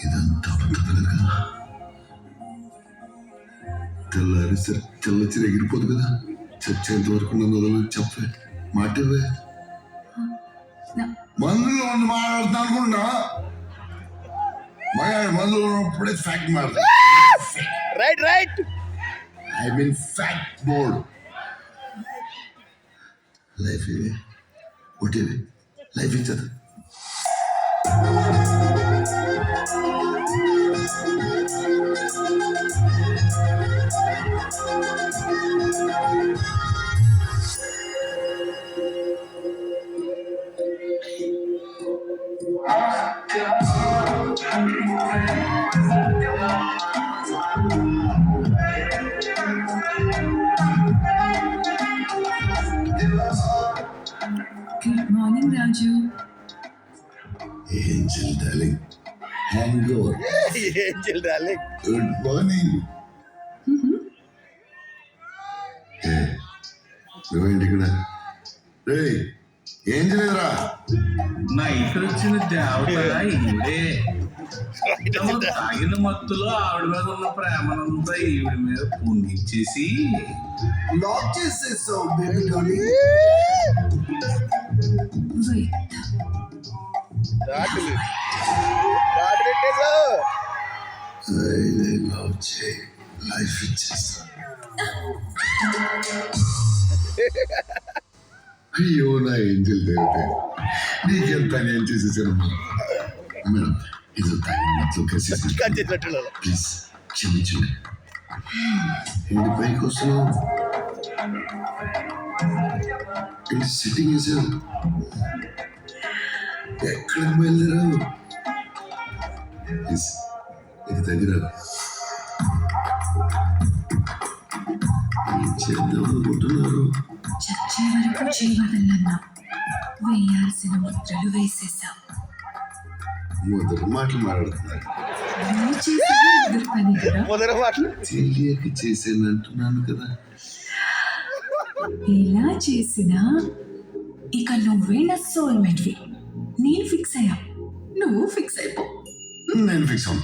ఇదంతా కదలగా తెల్లారి చల్లచిర ఎగిరిపోదు కదా. చచ్చేంత వరకు నన్ను వదలని చెప్పే మాటవే. మందులో ఉంది మాట్లాడుతా అనుకున్నా మందులో ఉన్నప్పుడే ఫ్యాక్ట్ మాడతా. Right right I mean fact mode. Life ఇవే ఒకటివే లైఫ్ ఇచ్చదు. Good morning, Raju. Angel darling, hangover. Angel darling. Good morning. నువ్వేంటి ఇక్కడ? రే ఏం చేయలేదురా? నైట్ వచ్చిన దేవత ఈవిడే. తాగిన మత్తులో ఆవిడ మీద ఉన్న ప్రేమనంతా ఈవిడ మీద పొంగిచ్చేసి లాక్ చేసేసావు బేబీ డార్లింగ్. Wait. రాటులు పెట్టేసావు. లవ్ చేయి లైఫ్ ఇచ్చేస్తా. అయ్యో నా ఏంజల్ దేవత, నీకెంత నేను చేసేసాను మేడం. ఇది తాగిన మొత్తం చేసినట్టు ప్లీజ్ క్షమించండి. ఏంటి పైకి వస్తున్నావు? ఏంటి సిట్టింగ్ వేసావు? ఎక్కడికి బయలుదేరావు? ప్లీజ్ ఇది దగ్గర ఏం చేద్దాం అనుకుంటున్నారు? చచ్చే వరకు చేయవదలన్నా వేయాల్సిన ముద్రలు వేసేసాం. మొదటి మాటలు మాట్లాడుతున్నారు. నువ్వు చేసిన ఎదురు పని కదా. మొదటి మాటలు తెలియక చేసాను అంటున్నాను కదా. ఎలా చేసినా ఇక నువ్వే నా సోల్మేట్వి. నేను ఫిక్స్ అయ్యా, నువ్వు ఫిక్స్ అయిపో. నేను ఫిక్స్ అవును.